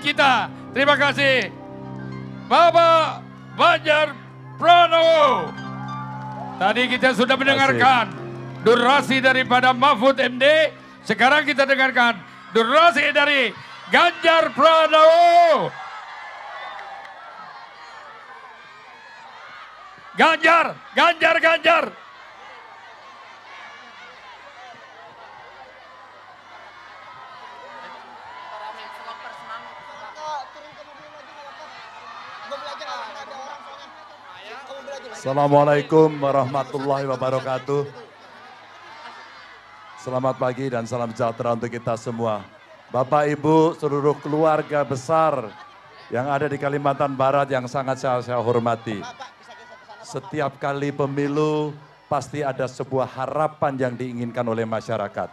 kita. Terima kasih. Bapak Ganjar Pranowo. Tadi kita sudah mendengarkan durasi daripada Mahfud MD. Sekarang kita dengarkan durasi dari Ganjar Pranowo. Ganjar. Assalamualaikum warahmatullahi wabarakatuh. Selamat pagi dan salam sejahtera untuk kita semua. Bapak, Ibu, seluruh keluarga besar yang ada di Kalimantan Barat yang sangat saya hormati. Setiap kali pemilu pasti ada sebuah harapan yang diinginkan oleh masyarakat.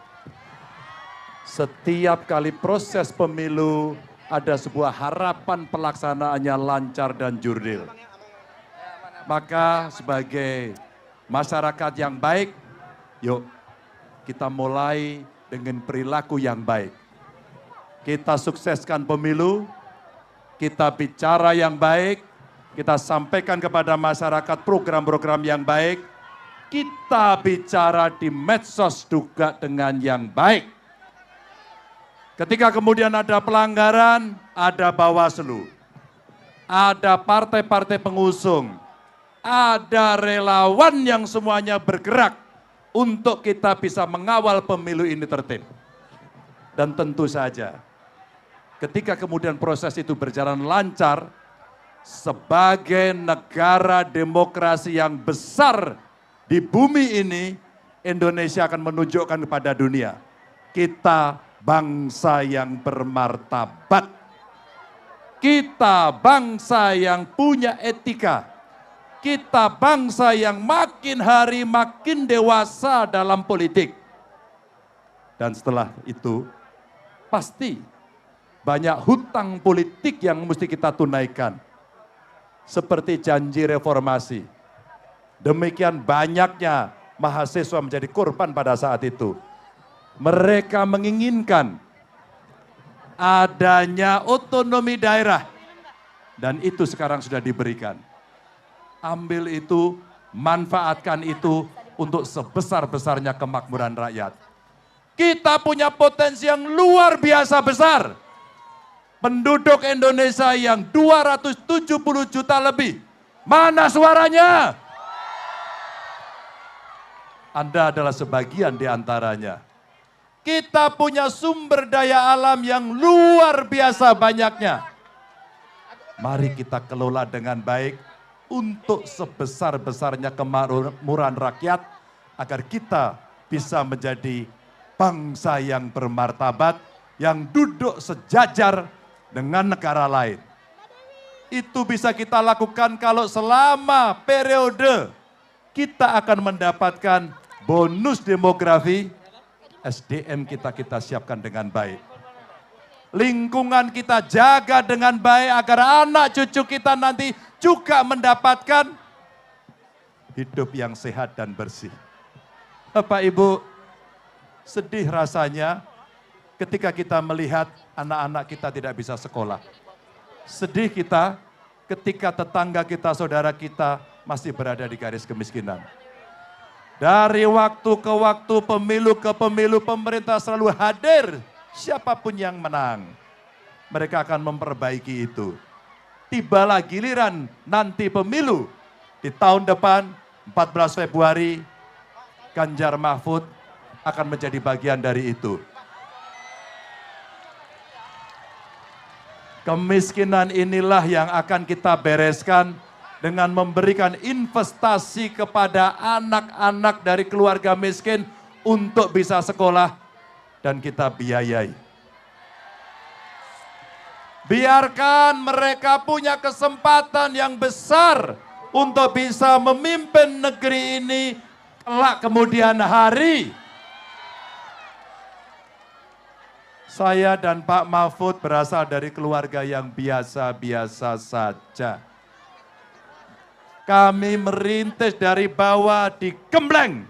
Setiap kali proses pemilu ada sebuah harapan pelaksanaannya lancar dan jurdil. Maka sebagai masyarakat yang baik, yuk kita mulai dengan perilaku yang baik. Kita sukseskan pemilu, kita bicara yang baik, kita sampaikan kepada masyarakat program-program yang baik, kita bicara di medsos juga dengan yang baik. Ketika kemudian ada pelanggaran, ada Bawaslu, ada partai-partai pengusung, ada relawan yang semuanya bergerak untuk kita bisa mengawal pemilu ini tertib. Dan tentu saja ketika kemudian proses itu berjalan lancar, sebagai negara demokrasi yang besar di bumi ini, Indonesia akan menunjukkan kepada dunia, kita bangsa yang bermartabat. Kita bangsa yang punya etika. Kita bangsa yang makin hari makin dewasa dalam politik. Dan setelah itu, pasti banyak hutang politik yang mesti kita tunaikan. Seperti janji reformasi. Demikian banyaknya mahasiswa menjadi korban pada saat itu. Mereka menginginkan adanya otonomi daerah. Dan itu sekarang sudah diberikan. Ambil itu, manfaatkan itu untuk sebesar-besarnya kemakmuran rakyat. Kita punya potensi yang luar biasa besar. Penduduk Indonesia yang 270 juta lebih. Mana suaranya? Anda adalah sebagian di antaranya. Kita punya sumber daya alam yang luar biasa banyaknya. Mari kita kelola dengan baik untuk sebesar-besarnya kemakmuran rakyat agar kita bisa menjadi bangsa yang bermartabat, yang duduk sejajar dengan negara lain. Itu bisa kita lakukan kalau selama periode kita akan mendapatkan bonus demografi, SDM kita siapkan dengan baik. Lingkungan kita jaga dengan baik agar anak cucu kita nanti juga mendapatkan hidup yang sehat dan bersih. Bapak Ibu, sedih rasanya ketika kita melihat anak-anak kita tidak bisa sekolah. Sedih kita ketika tetangga kita, saudara kita masih berada di garis kemiskinan. Dari waktu ke waktu, pemilu ke pemilu, pemerintah selalu hadir. Siapapun yang menang, mereka akan memperbaiki itu. Tibalah giliran nanti pemilu di tahun depan, 14 Februari, Ganjar Mahfud akan menjadi bagian dari itu. Kemiskinan inilah yang akan kita bereskan dengan memberikan investasi kepada anak-anak dari keluarga miskin untuk bisa sekolah dan kita biayai. Biarkan mereka punya kesempatan yang besar untuk bisa memimpin negeri ini kelak kemudian hari. Saya dan Pak Mahfud berasal dari keluarga yang biasa-biasa saja. Kami merintis dari bawah di Gembleng.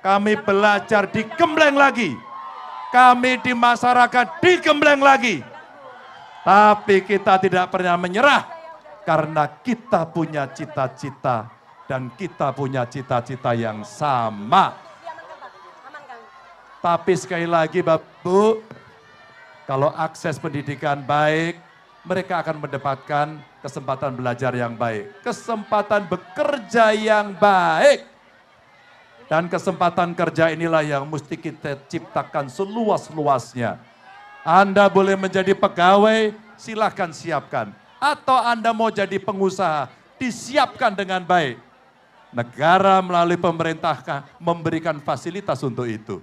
Kami belajar di Gembleng lagi. Kami di masyarakat di Gembleng lagi. Tapi kita tidak pernah menyerah karena kita punya cita-cita dan kita punya cita-cita yang sama. Tapi sekali lagi Bapak Ibu, kalau akses pendidikan baik, mereka akan mendapatkan kesempatan belajar yang baik, kesempatan bekerja yang baik. Dan kesempatan kerja inilah yang mesti kita ciptakan seluas-luasnya. Anda boleh menjadi pegawai, silahkan siapkan. Atau Anda mau jadi pengusaha, disiapkan dengan baik. Negara melalui pemerintah memberikan fasilitas untuk itu.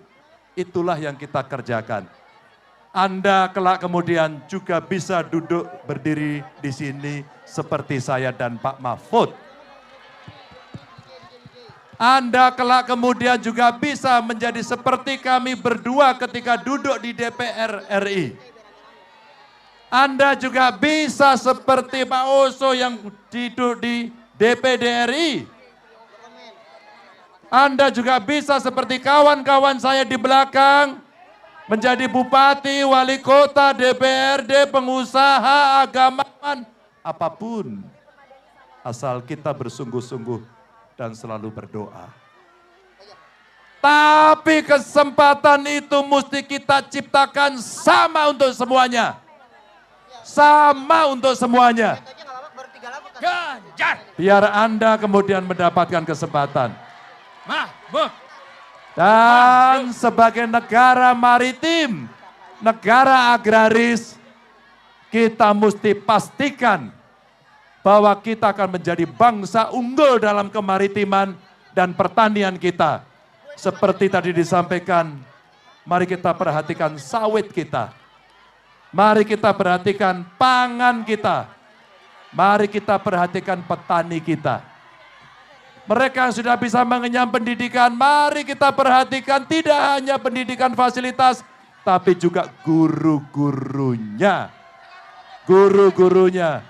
Itulah yang kita kerjakan. Anda kelak kemudian juga bisa duduk berdiri di sini seperti saya dan Pak Mahfud. Anda kelak kemudian juga bisa menjadi seperti kami berdua ketika duduk di DPR RI. Anda juga bisa seperti Pak Oso yang duduk di DPD RI. Anda juga bisa seperti kawan-kawan saya di belakang, menjadi bupati, wali kota, DPRD, pengusaha, agamawan, apapun. Asal kita bersungguh-sungguh dan selalu berdoa. Tapi kesempatan itu mesti kita ciptakan sama untuk semuanya. Sama untuk semuanya. Ganjar. Biar Anda kemudian mendapatkan kesempatan. Mahfud. Dan sebagai negara maritim, negara agraris, kita mesti pastikan bahwa kita akan menjadi bangsa unggul dalam kemaritiman dan pertanian kita. Seperti tadi disampaikan, mari kita perhatikan sawit kita. Mari kita perhatikan pangan kita. Mari kita perhatikan petani kita. Mereka yang sudah bisa mengenyam pendidikan, mari kita perhatikan tidak hanya pendidikan fasilitas, tapi juga guru-gurunya. Guru-gurunya.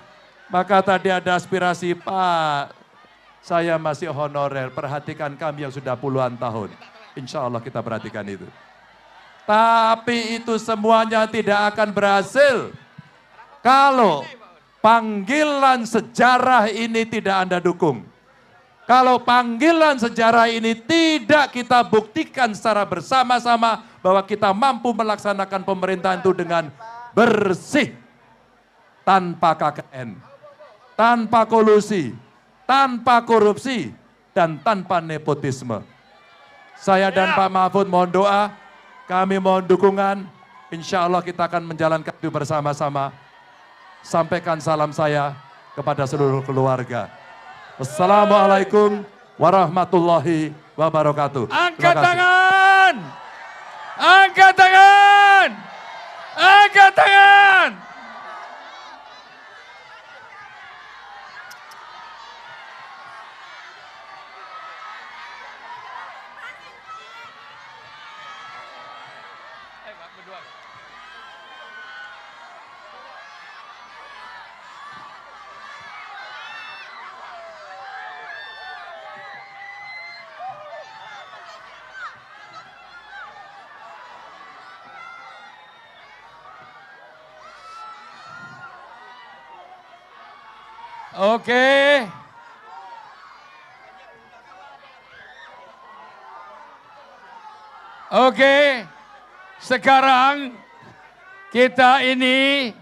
Maka tadi ada aspirasi, Pak, saya masih honorer, perhatikan kami yang sudah puluhan tahun. Insya Allah kita perhatikan itu. Tapi itu semuanya tidak akan berhasil kalau panggilan sejarah ini tidak Anda dukung. Kalau panggilan sejarah ini tidak kita buktikan secara bersama-sama bahwa kita mampu melaksanakan pemerintahan itu dengan bersih, tanpa KKN, tanpa kolusi, tanpa korupsi, dan tanpa nepotisme. Saya dan Pak Mahfud mohon doa, kami mohon dukungan, insya Allah kita akan menjalankan itu bersama-sama. Sampaikan salam saya kepada seluruh keluarga. Wassalamualaikum warahmatullahi wabarakatuh. Angkat tangan! Angkat tangan! Angkat tangan! Oke. Oke. Sekarang kita ini